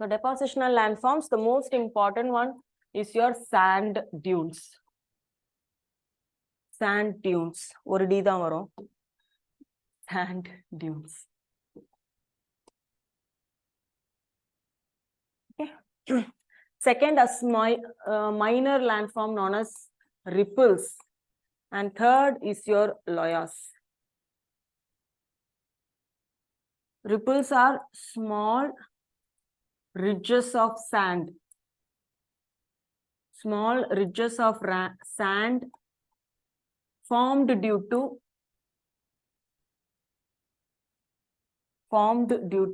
So depositional landforms, the most important one is your sand dunes. Sand dunes. ஒரு D தான் வரும். Sand dunes. Okay. Second, a minor landform known as ripples. And third is your loyas. Ripples are small ridges of sand. Small ridges of sand formed due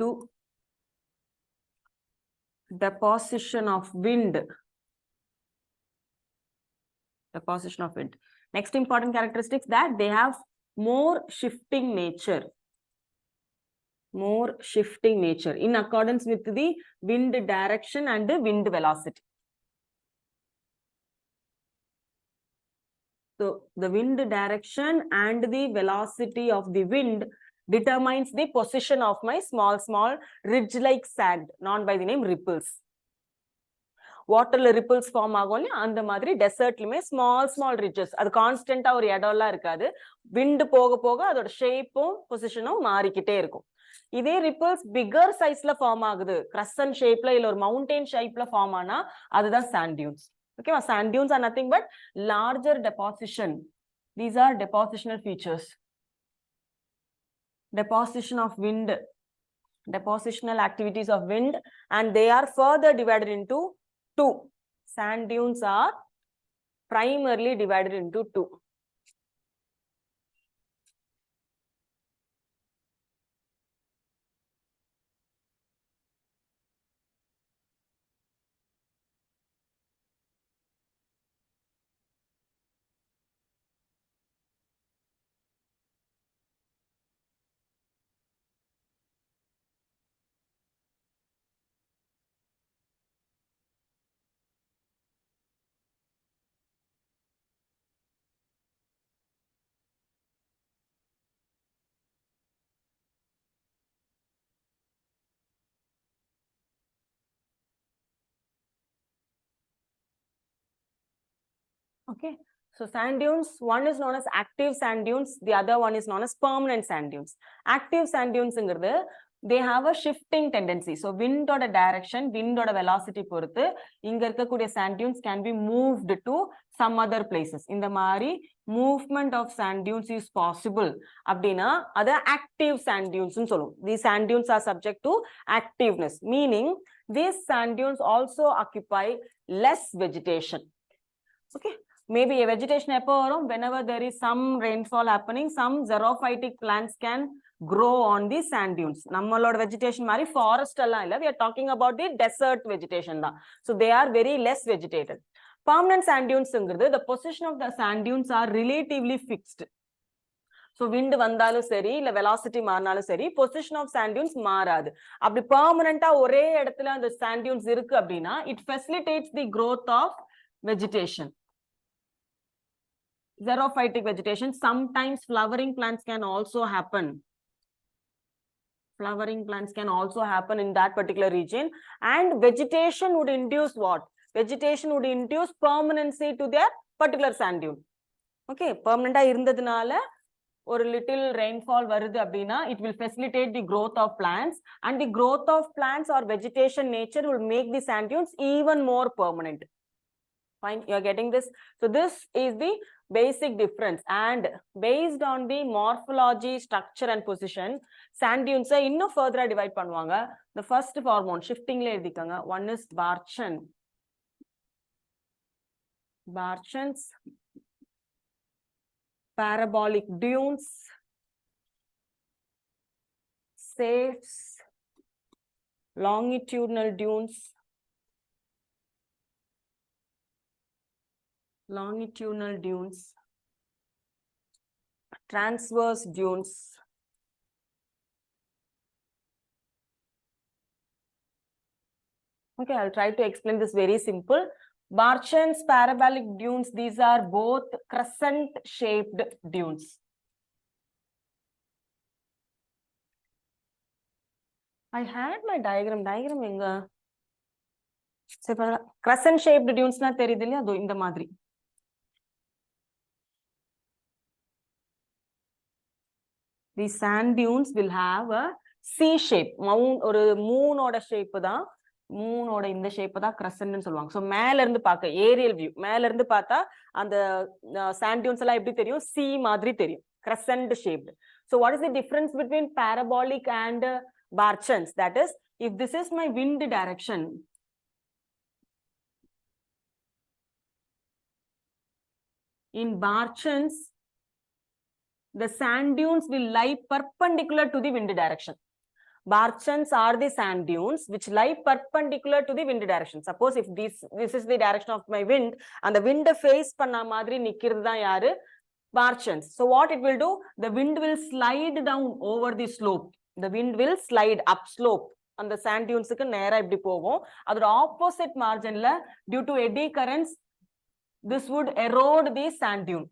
to deposition of wind. Deposition of wind. Next important characteristics that they have more shifting nature. More shifting nature in accordance with the wind direction and the wind velocity. So the wind direction and the velocity of the wind determines the position of my small ridge-like sand, known by the name ripples. Water ripples form ஆகும் அந்த மாதிரி டெசர்ட்லயுமே small ridges. அது கான்ஸ்டன்டா ஒரு இடம்லாம் இருக்காது. wind போக போக அதோட ஷேப்பும் பொசிஷனும் மாறிக்கிட்டே இருக்கும். இதே ripples bigger sizeல ஃபார்ம் ஆகுது, crescent shapeல இல்ல ஒரு mountain shapeல ஃபார்ம் ஆனா அதுதான் sand dunes. Okay, sand dunes are nothing but larger deposition. These are depositional features. Deposition of wind, depositional activities of wind, and they are further divided into two. Sand dunes are primarily divided into two. Okay, so sand dunes, one is known as active sand dunes, the other one is known as permanent sand dunes. Active sand dunes ingiradhu, they have a shifting tendency. So wind oda direction, wind oda velocity பொறுத்து இங்க இருக்கக்கூடிய sand dunes can be moved to some other places. இந்த மாதிரி movement of sand dunes is possible அப்படினா அது active sand dunes னு சொல்லுவோம். These sand dunes are subject to activeness, meaning these sand dunes also occupy less vegetation. Okay, maybe a vegetation whenever there is some rainfall happening, some xerophytic plants can grow on the sand dunes. Nammaloda vegetation mari forest alla illa, we are talking about the desert vegetation da. So they are very less vegetated. Permanent sand dunes ingirudhu, the position of the sand dunes are relatively fixed. So wind vandalu seri illa velocity maarnalu seri, position of sand dunes maaradu. Apdi permanent ah ore edathila and sand dunes irukku appadina, it facilitates the growth of vegetation. Xerophytic vegetation. Sometimes flowering plants can also happen. Flowering plants can also happen in that particular region, and vegetation would induce what? Vegetation would induce permanency to their particular sand dune. Okay, permanent ah irundadunala or little rainfall varudhu appadina, it will facilitate the growth of plants, and the growth of plants or vegetation nature will make the sand dunes even more permanent. Fine, you are getting this? So this is the basic difference, and based on the morphology, structure and position, sand dunes are இன்னும் further divide பண்ணுவாங்க. The first hormone shifting la edikanga, one is Barchan. Barchans, parabolic dunes, safes, longitudinal dunes, transverse dunes, okay, I'll try to explain this very simple. Barchans, parabolic dunes, these are both crescent shaped dunes. I had my diagram enga crescent shaped dunes na theriyudhu illaya, ado indha madri. These sand dunes will have a C shape. Mount or moon oda shape da, moon oda இந்த shape da crescent னு சொல்லுவாங்க. So மேல இருந்து பார்க்க aerial view, மேல இருந்து பார்த்தா அந்த sand dunes எல்லாம் எப்படி தெரியும்? C மாதிரி தெரியும், crescent shaped. So what is the difference between parabolic and bar chance? That is, if this is my wind direction, in bar chance, the sand dunes will lie perpendicular to the wind direction. Bar chance are the sand dunes which lie perpendicular to the wind direction. Suppose if this is the direction of my wind and the wind face panna madri nikkiradha yaru? Bar chance. So what it will do? The wind will slide down over the slope. The wind will slide up slope. And the sand dunes ku nera ipdi pogum. Adha opposite margin la, due to eddy currents, this would erode the sand dune.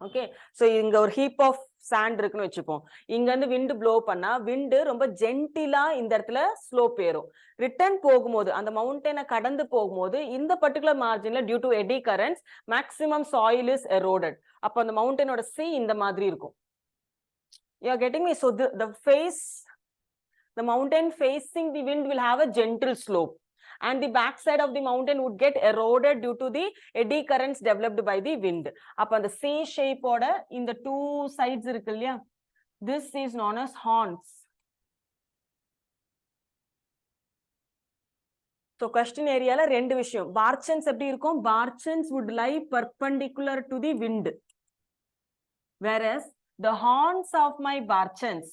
Okay, so இங்க ஒரு heap of sand இருக்குன்னு வச்சுப்போம். இங்க இருந்து wind flow பண்ணா wind ரொம்ப ஜென்டிலா இந்த இடத்துல ஸ்லோப் ஏறும். ரிட்டர்ன் போகும்போது அந்த மவுண்டனை கடந்து போகும்போது இந்த பர்டிகுலர் மார்ஜின்ல due to eddy currents maximum soil is eroded. அப்ப அந்த மவுண்டனோட சி இந்த மாதிரி இருக்கும். You are getting me? So the mountain facing the wind will have a gentle slope. And the back side of the mountain would get eroded due to the eddy currents developed by the wind. Up on the C shape order in the two sides, this is known as horns. So question area la rendu vishayam. Bar chance eppadi irukum? Bar chance would lie perpendicular to the wind, whereas the horns of my bar chance,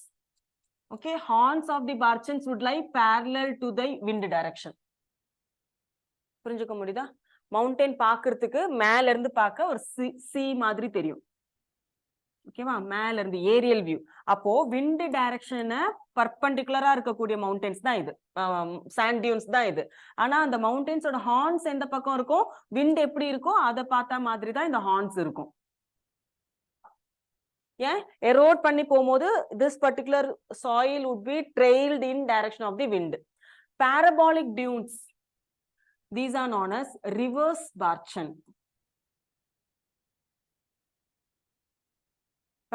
okay, horns of the bar chance would lie parallel to the wind direction. புரிஞ்சுக்க முடியுதா? Mountain பாக்குறதுக்கு மேல இருந்து பார்க்க ஒரு C மாதிரி தெரியும். ஓகேவா? மேல இருந்து ஏரியல் வியூ. அப்போ விண்ட் டைரக்ஷனை பர்பெண்டிகுலரா இருக்கக்கூடிய மவுண்டன்ஸ் தான் இது, சாண்ட் டியூன்ஸ் தான் இது. ஆனா அந்த மவுண்டன்ஸோட ஹார்ன்ஸ் எந்த பக்கம் இருக்கும்? விண்ட் எப்படி இருக்கும் அதை பார்த்தா மாதிரி தான் இந்த ஹார்ன்ஸ் இருக்கும். ஏன் எரோட் பண்ணி போகும்போது this particular soil would be trailed in direction of the wind. Parabolic dunes, these are known as reverse barchan.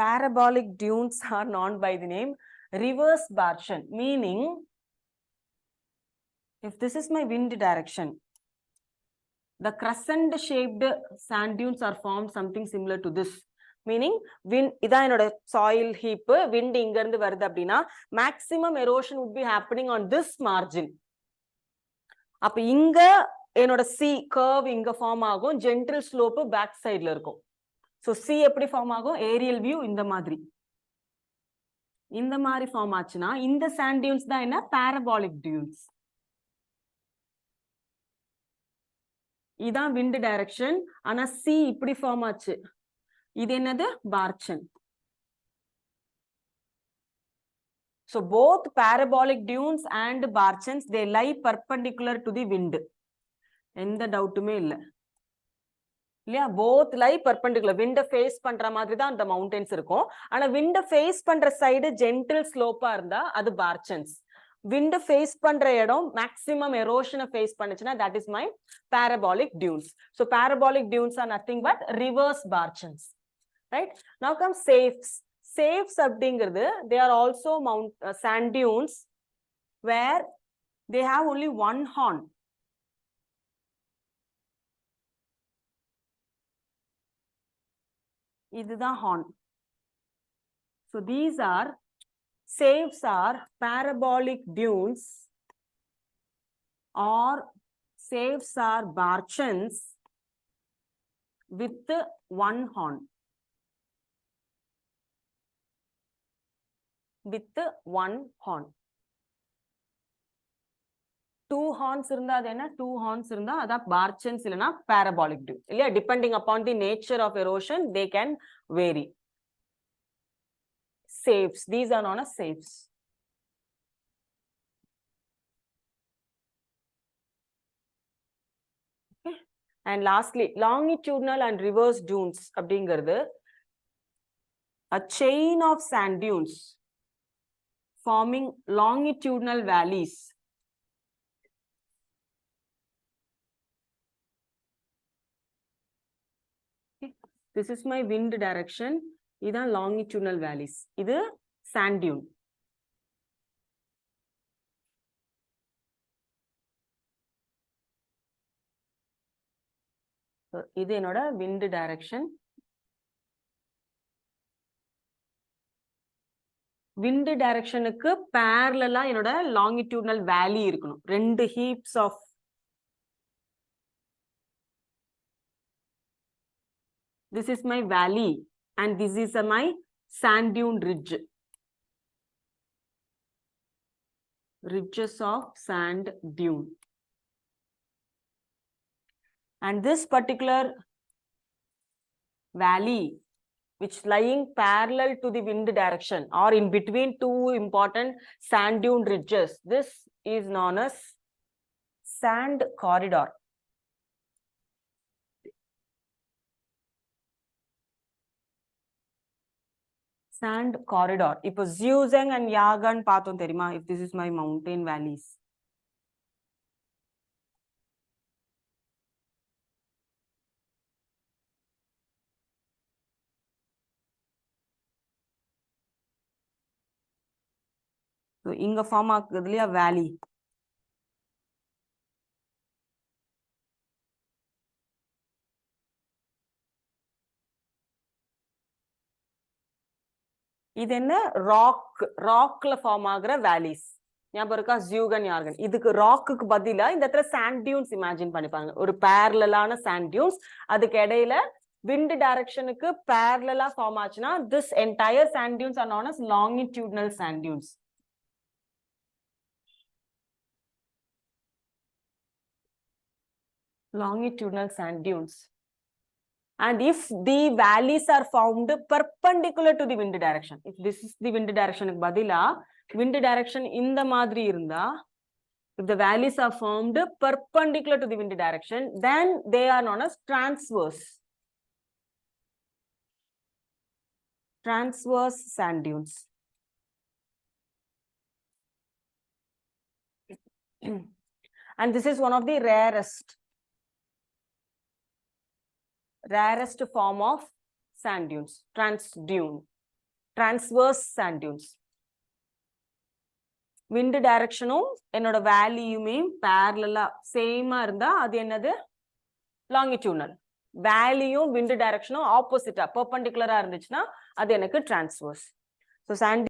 Parabolic dunes are known by the name reverse barchan, meaning if this is my wind direction, the crescent shaped sand dunes are formed something similar to this. Meaning wind இதான் என்னோட soil heap, wind இங்க இருந்து வருது அப்படின்னா maximum erosion would be happening on this margin. அப்ப இங்க என்னோட C curve இங்க ஃபார்ம் ஆகும், gentle slope பேக் சைடுல இருக்கும். So C எப்படி ஃபார்ம் ஆகும்? ஏரியல் வியூ இந்த மாதிரி ஃபார்ம் ஆச்சுன்னா இந்த சாண்ட் டியூன்ஸ் தான் என்ன? parabolic dunes. இதான் wind direction, ஆனா C இப்படி ஃபார்ம் ஆச்சு, இது என்னது? barchan. So both parabolic dunes and barchans, they lie perpendicular to the wind. எந்த டவுட்டுமே இல்ல இல்லையா? both lie perpendicular. wind face பண்ற மாதிரி தான் அந்த மவுண்டன்ஸ் இருக்கும். ஆனா wind face பண்ற சைடு ஜென்டில் ஸ்லோப்பா இருந்தா அது barchans. wind face பண்ற இடம் மேக்ஸிமம் எரோஷனை ஃபேஸ் பண்ணுச்சுன்னா that is my parabolic dunes. So parabolic dunes are nothing but reverse barchans. Right? Now comes safes. Safes அப்படிங்கிறது they are also sand dunes where they have only one horn. இதுதான் horn. So these are safes are parabolic dunes or safes are barchans with one horn. With one horn. Two horns இருந்தா அது என்ன? Two horns இருந்தா அதா barchans இல்லனா parabolic dune. இல்லையா? Depending upon the nature of erosion, they can vary. Safes. These are known as safes. Okay. And lastly, longitudinal and reverse dunes அப்படிங்கிறது a chain of sand dunes forming longitudinal valleys This is my wind direction. Idan longitudinal valleys. Idu sand dune. So idu enoda wind direction. Wind direction க்கு parallel ஆ என்னோட longitudinal valley இருக்கணும். ரெண்டு heaps of this is my valley and this is my sand dune ridge. Ridges of sand dune. And this particular valley which lying parallel to the wind direction or in between two important sand dune ridges, this is known as sand corridor. Sand corridor. இப்போ Zhejiang and Yagan பார்த்தோம் தெரியுமா? If this is my mountain valleys. So இங்க form ஆகுது இல்லையா valley. இது என்ன ராக்ல form ஆகுற வேலிஸ். ஞாபகம் இருக்கா? ஜியூகன் யார்கன். இதுக்கு ராக்குக்கு பதிலா இந்த இடத்துல சாண்ட் டியூன்ஸ் இமேஜின் பண்ணிப்பாங்க. ஒரு பேரலான சாண்ட் டியூன்ஸ், அதுக்கு இடையில விண்ட் டைரக்ஷனுக்கு பேரலா ஃபார்ம் ஆச்சுன்னா this entire sand dunes are known as longitudinal sand dunes. Longitudinal sand dunes. And if the valleys are found perpendicular to the wind direction, if this is the wind direction க்கு பதிலா wind direction இந்த மாதிரி இருந்தா, if the valleys are formed perpendicular to the wind direction, then they are known as transverse sand dunes. And this is one of the rarest form of sand dunes, transverse sand dunes. Wind directionum என்னோட வேல்யூமே parallel சேமா இருந்தா அது என்னது? longitudinal. வேல்யூயும் wind directionum opposite perpendicular இருந்துச்சுன்னா அது எனக்கு transverse. So sand